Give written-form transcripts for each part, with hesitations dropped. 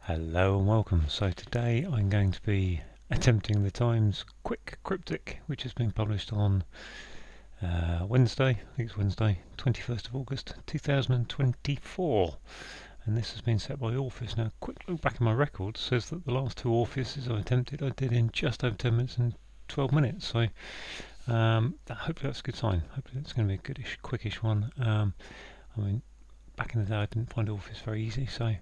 Hello and welcome. So today I'm going to be attempting the Times Quick Cryptic, which has been published on Wednesday, I think it's Wednesday, 21st of August 2024. And this has been set by Orpheus. Now, a quick look back at my record says that the last two Orpheuses I did in just over 10 minutes and 12 minutes. So hopefully that's a good sign. Hopefully it's going to be a goodish, quickish one. I mean, back in the day I didn't find Orpheus very easy, so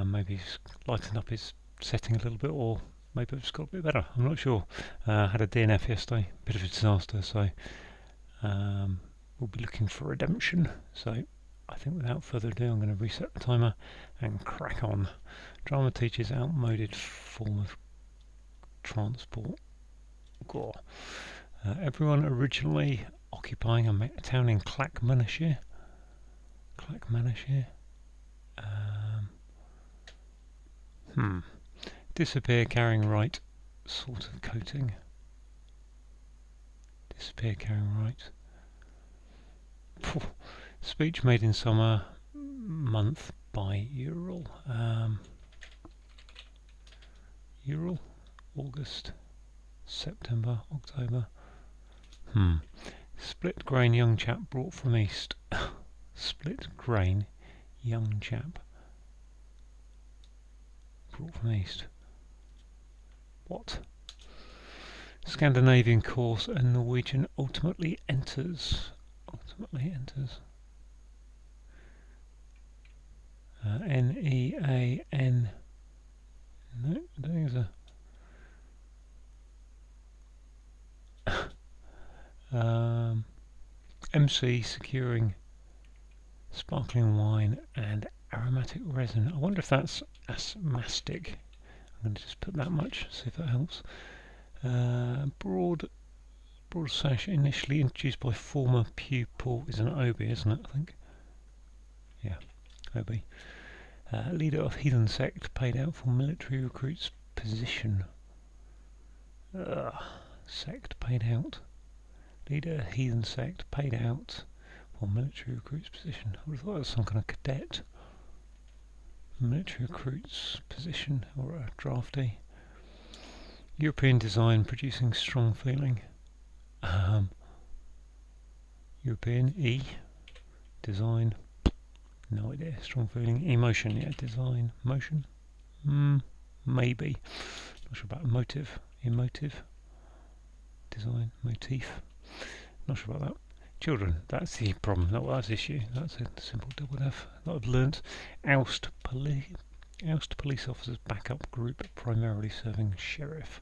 maybe he's lightened up his setting a little bit, or maybe it's got a bit better. I'm not sure. Had a DNF yesterday, bit of a disaster, so we'll be looking for redemption. So I think without further ado, I'm going to reset the timer and crack on. Drama teaches outmoded form of transport. Gore. Everyone originally occupying a town in Clackmannanshire. Disappear carrying right sort of coating. Disappear carrying right. Speech made in summer month by Ural. Ural? August, September, October. Split grain young chap brought from east. Split grain young chap brought from east. What? Scandinavian course and Norwegian ultimately enters. N-E-A-N. No, I don't think there's a... MC securing sparkling wine and aromatic resin. I wonder if that's asthmatic. I'm going to just put that much, see if that helps. Broad sash, initially introduced by former pupil, is an Obi, isn't it? I think. Yeah, Obi. Leader of heathen sect paid out for military recruits position. Sect paid out. Leader of heathen sect paid out for military recruits position. I would have thought it was some kind of cadet. Military recruits position, or a draftee. European design producing strong feeling. European E design, no idea. Strong feeling. Emotion, yeah. Design, motion, maybe. Not sure about motive. Emotive design, motif. Not sure about that. Children, that's the problem. That's the issue. That's a simple double F that I've learnt. Oust police officers backup group primarily serving sheriff.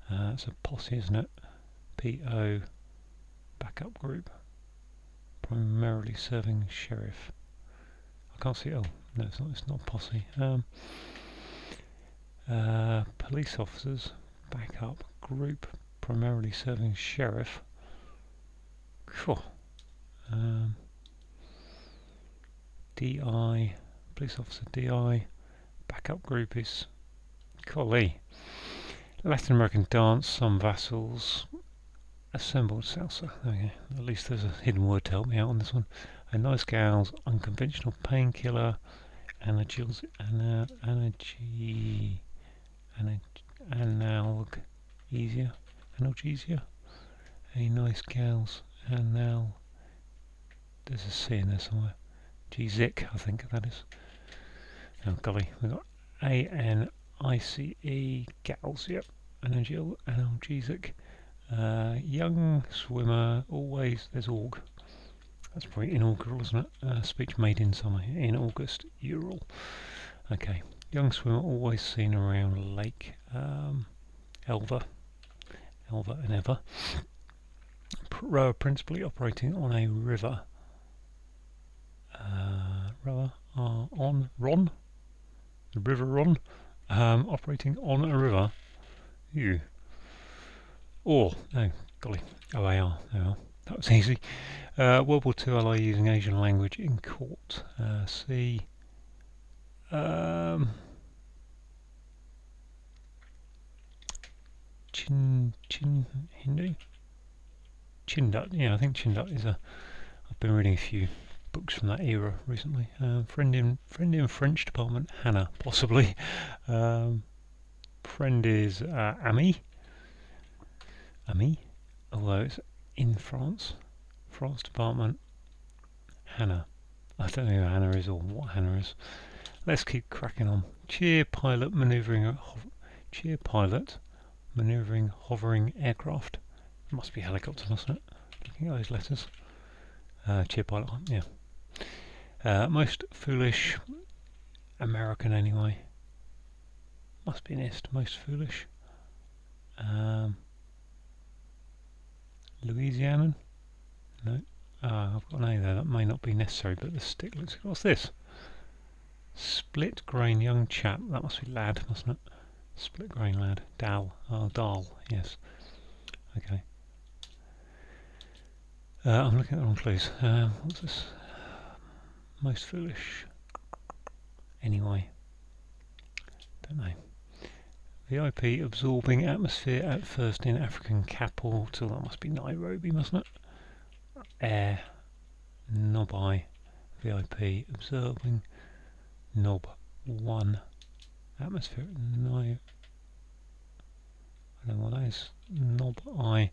It's a posse, isn't it? P-O backup group primarily serving sheriff. I can't see. Oh no, it's not posse. Police officers backup group primarily serving sheriff. Cool. DI, police officer DI, backup group is golly. Latin American dance, some vassals, assembled salsa. Okay, at least there's a hidden word to help me out on this one. A nice gal's unconventional painkiller, analgesia. A nice gal's there's a C in there somewhere. G-Zic, I think that is. Oh golly, we've got A-N-I-C-E, gals, yep. Analgesic. Young swimmer, always, there's Aug. That's probably inaugural, isn't it? Speech made in summer, in August, Ural. Okay, young swimmer, always seen around Lake Elva and Ever. Rower principally operating on a river. The River Ron, operating on a river. Ew. Or, no, golly, OAR, no, that was easy. World War II ally using Asian language in court. C. Hindu? Chindut, yeah, I think Chindut is I've been reading a few books from that era recently. Friend in French department, Hannah, possibly. Friend is Ami, although it's in France. France department, Hannah. I don't know who Hannah is or what Hannah is. Let's keep cracking on. Cheer pilot manoeuvring hovering aircraft. It must be helicopter, mustn't it? Looking at those letters. Cheer pilot, yeah. Most foolish American anyway. Must be an ist. Most foolish. Louisianan? No. I've got an A there. That may not be necessary, but the stick looks good. What's this? Split grain young chap. That must be lad, mustn't it? Split grain lad. Dal. Oh, Dal. Yes. Okay. I'm looking at the wrong clues. What's this? Most foolish. Anyway. Don't know. VIP absorbing atmosphere at first in African capital. That must be Nairobi, mustn't it? Air. Nobai. VIP observing. Knob 1. Atmosphere. No. I don't know what that is. Knob I.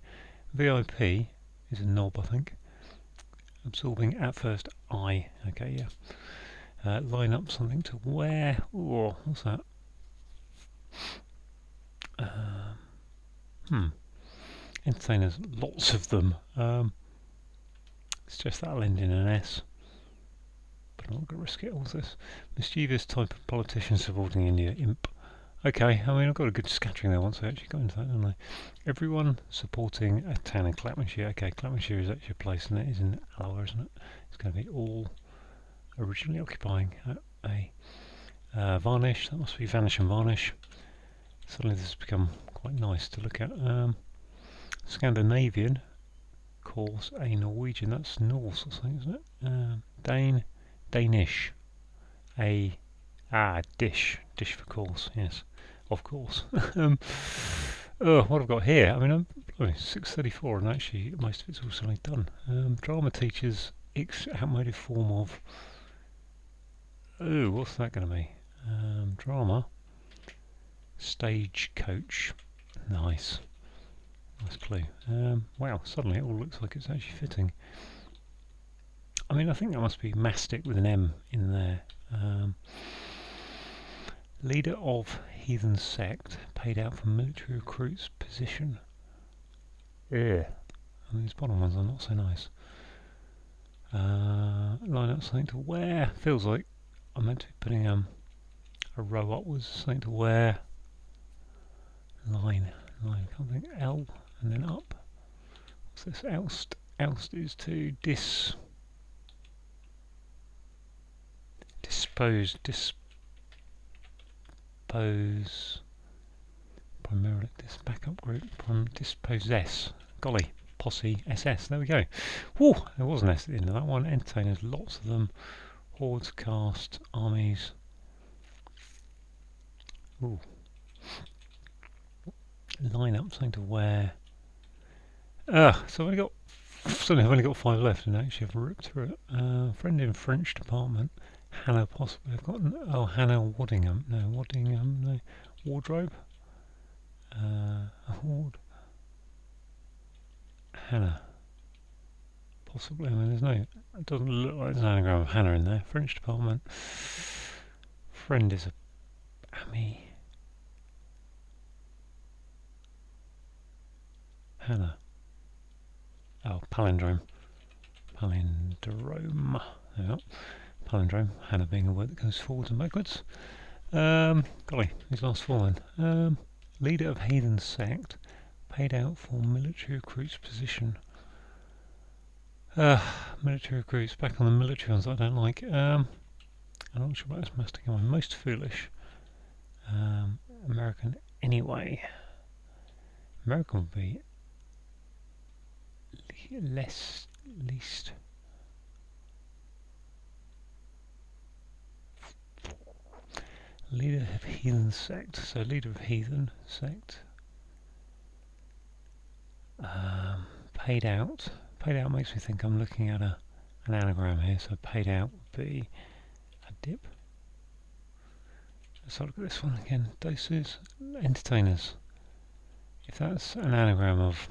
VIP is a knob, I think. Absorbing at first I. Okay, yeah. Line up something to wear. Oh, what's that? Entertainers, lots of them. It's just that'll end in an S. But I'm not going to risk it. What's this? Mischievous type of politician supporting India. Imp. Okay, I mean, I've got a good scattering there once I actually got into that, didn't I? Everyone supporting a town in Clapmanshire. Okay, Clapmanshire is actually a place, and it is in Alloa, isn't it? It's going to be all originally occupying a varnish. That must be vanish and varnish. Suddenly this has become quite nice to look at. Scandinavian, of course, a Norwegian. That's Norse or something, isn't it? Danish. Dish for course, yes, of course. What I've got here, I mean, I'm 6:34 and actually most of it's all suddenly done. Drama teachers, outmoded form of, what's that going to be? Drama, stagecoach, nice clue. Wow, suddenly it all looks like it's actually fitting. I mean, I think that must be mastic with an M in there. Leader of heathen sect paid out for military recruits position. Yeah. I mean, these bottom ones are not so nice. Line up something to wear. Feels like I'm meant to be putting a row upwards, something to wear. Line, can't think. L and then up. What's this? Oust. Oust is to dispose, primarily this backup group, dispossess, golly, posse, SS, there we go. Whew, there was an S at the end of that one. Entertainers, lots of them, hordes, cast, armies. Ooh. Line up, something to wear. So I've only got 5 left, and actually I've ripped through it. Friend in French department. Hannah, possibly. I've got Hannah Waddingham. No. Wardrobe. Hannah. Possibly. I mean, it doesn't look like there's an anagram of Hannah in there. French department. Friend is a Ami. Hannah. Oh, palindrome. Palindrome. There we go. Palindrome. Hannah being a word that goes forwards and backwards. Golly, these last 4 then. Leader of heathen sect paid out for military recruits position. Military recruits, back on the military ones that I don't like. I'm not sure about this mastic. Am I most foolish? American anyway. American would be least. Leader of heathen sect. So leader of heathen sect. Paid out. Paid out makes me think I'm looking at an an anagram here, so paid out would be a dip. Let's have a look at this one again. Doses, entertainers. If that's an anagram of,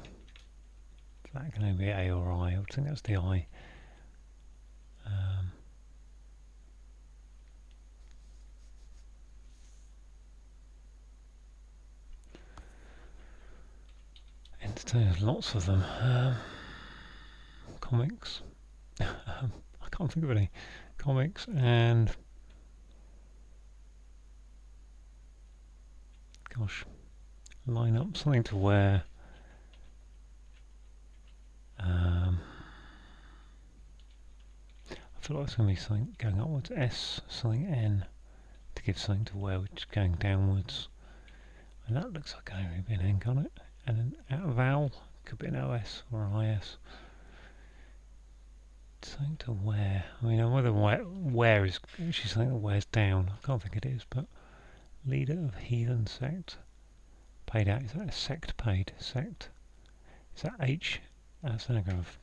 that can only be A or I. I would think that's the I. Entertainers, lots of them. Comics. I can't think of any. Comics and gosh, line up, something to wear. I feel like it's going to be something going upwards. S, something N, to give something to wear, which is going downwards. And that looks like going to be an N, can't it? And then a vowel, could be an OS or an IS. Something to wear. I mean, whether wear is actually something that wears down. I can't think it is, but leader of heathen sect. Paid out. Is that a sect paid? Sect. Is that H? That's an anagram of.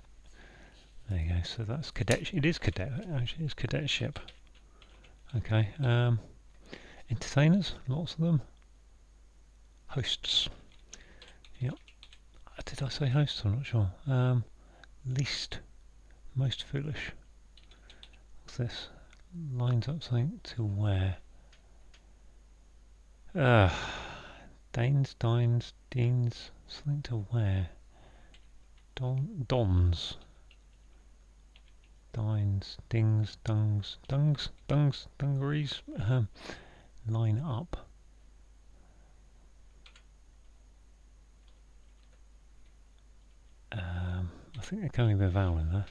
There you go. So that's cadet. It is cadet. Actually, it's cadetship. Okay. Entertainers. Lots of them. Hosts. Yep. Did I say hosts? I'm not sure. Least. Most foolish. What's this? Lines up something to wear. Danes, dines, deans, something to wear. Dons. Dines, dings, dungarees. Line up. I think there can only be a vowel in there.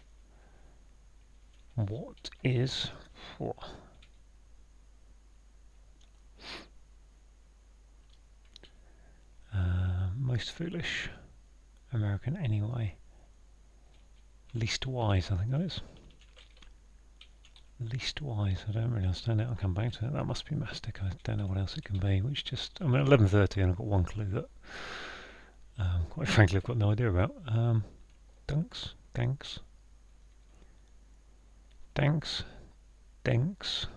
What is most foolish? American anyway. Least wise, I think that is. Least wise, I don't really understand it. I'll come back to it. That must be mastic. I don't know what else it can be. Which just, I'm at 11:30 and I've got one clue that, quite frankly, I've got no idea about. Dunks, danks, danks, denks.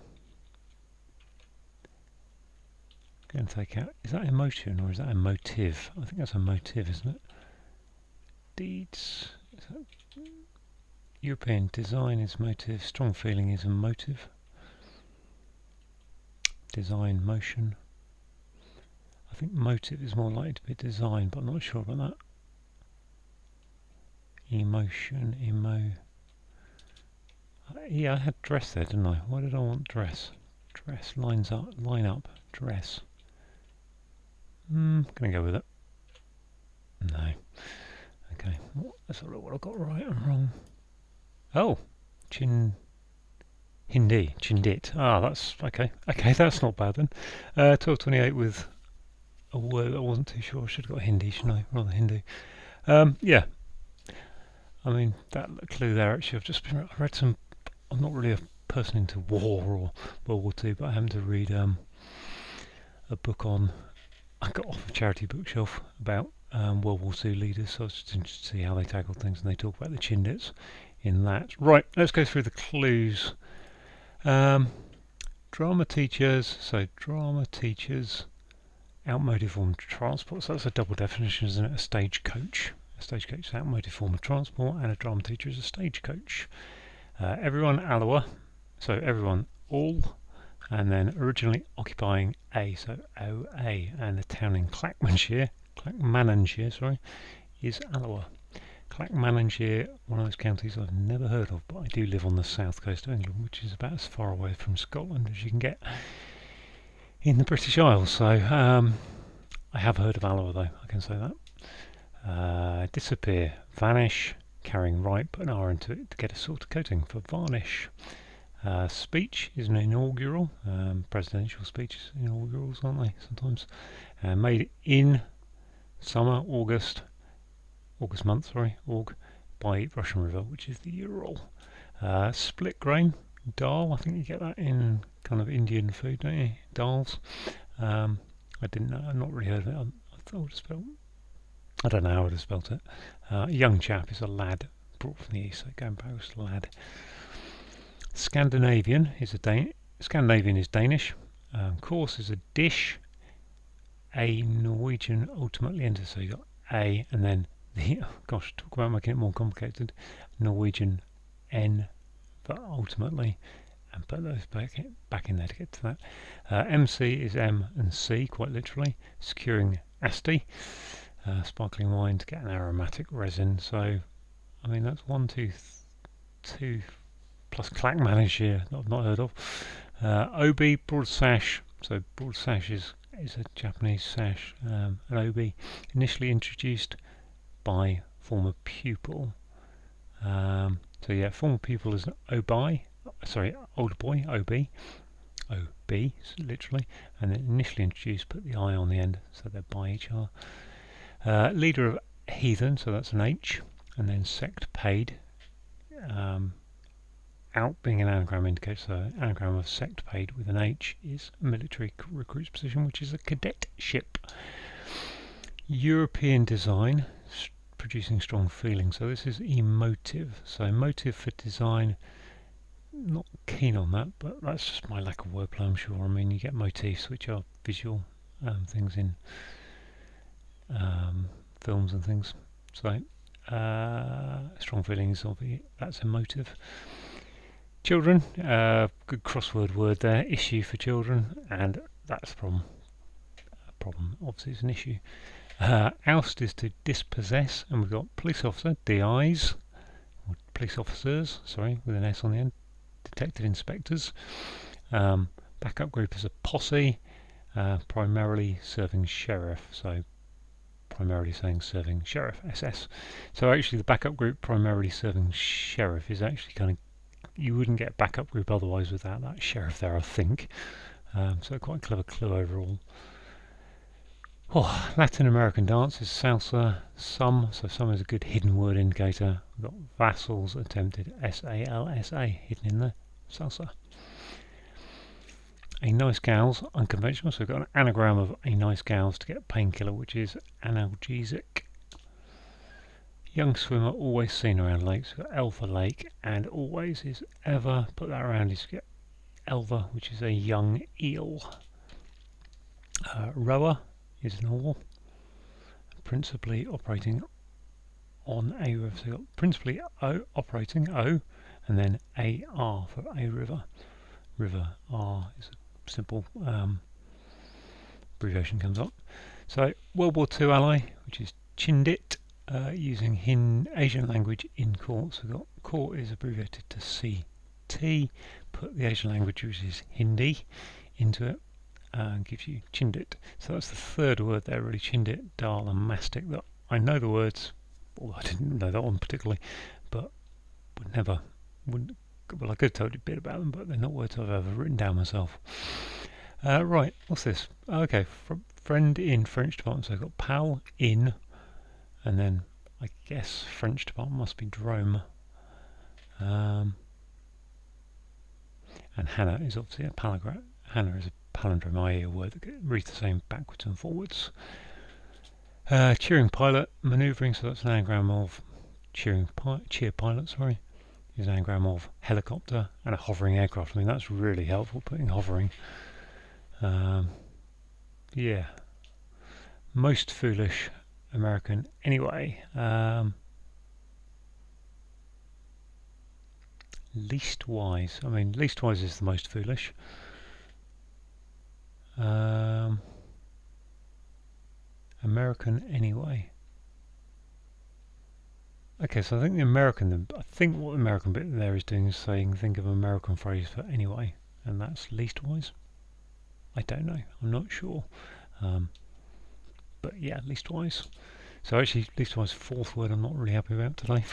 Going to take out. Is that emotion or is that a motive? I think that's a motive, isn't it? Deeds. Is that European design is motive. Strong feeling is a motive. Design, motion. I think motive is more likely to be design, but I'm not sure about that. Emotion, yeah, I had dress there, didn't I? Why did I want dress? Dress, lines up, line up, dress. Gonna go with it. No. Okay, let's have a look what I got right and wrong. Oh, Hindi, chindit. Ah, that's okay. Okay, that's not bad then. 1228 with a word I wasn't too sure. I should have got Hindi, shouldn't I? Rather Hindu. Yeah. I mean, that clue there, actually, I read some, I'm not really a person into war or World War II, but I happened to read a book on, I got off a charity bookshelf about World War II leaders, so I was just interested to see how they tackled things, and they talk about the chindits in that. Right, let's go through the clues. Drama teachers, outmoded form of transport, so that's a double definition, isn't it? A stagecoach. A stagecoach is an outmoded form of transport, and a drama teacher is a stagecoach. Everyone, Alloa, so everyone, all, and then originally occupying A, so OA, and the town in Clackmannanshire, is Alloa. Clackmannanshire, one of those counties I've never heard of, but I do live on the south coast of England, which is about as far away from Scotland as you can get in the British Isles. So I have heard of Alloa, though, I can say that. Disappear, vanish, carrying right, put an R into it to get a sort of coating for varnish. Speech is an inaugural, presidential speeches, inaugurals, aren't they, sometimes? Made in summer, August month, by Russian River, which is the Ural. Split grain, dal, I think you get that in kind of Indian food, don't you? Dals. I didn't know, I've not really heard of it. I thought I would have spelled, I don't know how I would have spelt it. A young chap is a lad, brought from the east, so going backwards to lad. Scandinavian is Scandinavian is Danish. Course is a dish. A Norwegian ultimately enters, so you got A and then the gosh, talk about making it more complicated. Norwegian N for ultimately, and put those back in there to get to that. MC is M and C, quite literally. Securing Asti, sparkling wine to get an aromatic resin. So, I mean that's 1, 2, 2 plus clack manage here that I've not heard of. OB, broad sash. So broad sash is a Japanese sash. An OB, initially introduced by former pupil. So yeah, former pupil is an obi, sorry, older boy, OB, literally, and then initially introduced, put the I on the end, so they're by HR. Leader of heathen, so that's an H, and then sect paid. Out being an anagram indicates, so anagram of sect paid with an H is military recruit's position, which is a cadetship. European design, producing strong feeling. So this is emotive. So motive for design, not keen on that, but that's just my lack of wordplay, I'm sure. I mean, you get motifs, which are visual things in films and things. So strong feelings, that's emotive. Children, good crossword word there. Issue for children, and that's a problem. Obviously, it's an issue. Oust is to dispossess, and we've got police officer, DIs, or police officers, sorry, with an S on the end. Detective inspectors. Backup group is a posse, primarily serving sheriff, so primarily saying serving sheriff, SS. So actually the backup group primarily serving sheriff is actually kind of, you wouldn't get backup group otherwise without that sheriff there, I think. So quite a clever clue overall. Latin American dance is salsa. So some is a good hidden word indicator. We've got vassals attempted, SALSA, hidden in there, salsa. A nice gal's unconventional, so we've got an anagram of a nice gal's to get painkiller, which is analgesic. Young swimmer always seen around lakes. We've got L for lake, and always is ever. Put that around is get Elva, which is a young eel. Rower is normal, principally operating on a river. So you've got principally O operating O, and then AR for a river. River R is a simple abbreviation comes up. So World War II ally, which is Chindit, using Asian language in court. So we've got court is abbreviated to CT. Put the Asian language, which is Hindi, into it. And gives you Chindit. So that's the third word there, really. Chindit, Dal and Mastic. That I know the words, although I didn't know that one particularly, but well, I could have told you a bit about them, but they're not words I've ever written down myself. Right, what's this? Okay, friend in French department. So I've got pal in, and then I guess French department must be Drome. And Hannah is obviously a palindrome. Hannah is a palindrome, i.e. a word that reads the same backwards and forwards. Cheering pilot, manoeuvring, so that's an anagram of cheer pilot, sorry, is an anagram of helicopter and a hovering aircraft. I mean, that's really helpful, putting hovering. Yeah. Most foolish American, anyway. Least wise. I mean, least wise is the most foolish. American anyway. Okay, so I think what the American bit there is doing is saying, think of an American phrase for anyway, and that's least wise. I don't know. I'm not sure. But yeah, least wise. So actually, least wise fourth word I'm not really happy about today.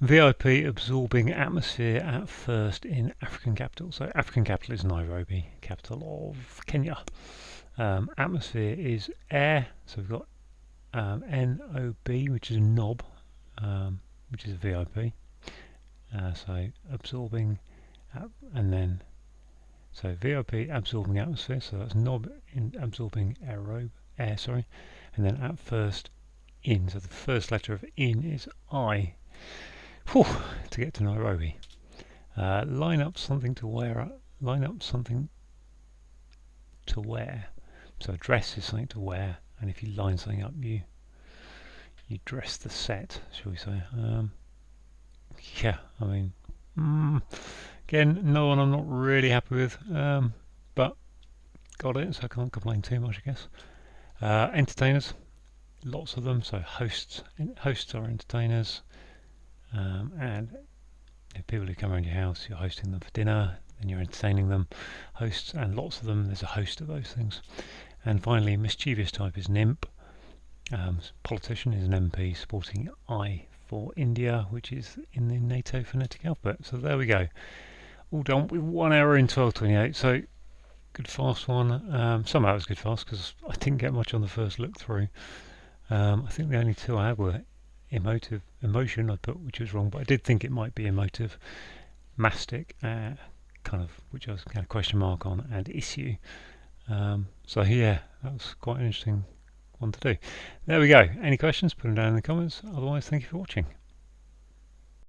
VIP, absorbing atmosphere at first in African capital. So African capital is Nairobi, capital of Kenya. Atmosphere is air. So we've got NOB, which is a knob, which is a VIP. So absorbing, and then so VIP absorbing atmosphere. So that's knob in absorbing air. Sorry, and then at first in. So the first letter of in is I. Whew, to get to Nairobi. Line up something to wear. Line up something to wear. So a dress is something to wear, and if you line something up, you dress the set, shall we say? Yeah, I mean, again, no one I'm not really happy with, but got it, so I can't complain too much, I guess. Entertainers, lots of them. So hosts are entertainers, and if people who come around your house, you're hosting them for dinner, then you're entertaining them. Hosts, and lots of them. There's a host of those things. And finally, mischievous type is an imp. Politician is an MP, supporting I for India, which is in the NATO phonetic alphabet. So there we go. All done with 1 hour in 12:28. So good fast one. Somehow it was good fast because I didn't get much on the first look through. I think the only two I had were emotion I put, which was wrong, but I did think it might be emotive. Mastic, which I was kind of question mark on, and issue. So yeah, that was quite an interesting one to do. There we go. Any questions? Put them down in the comments. Otherwise, thank you for watching.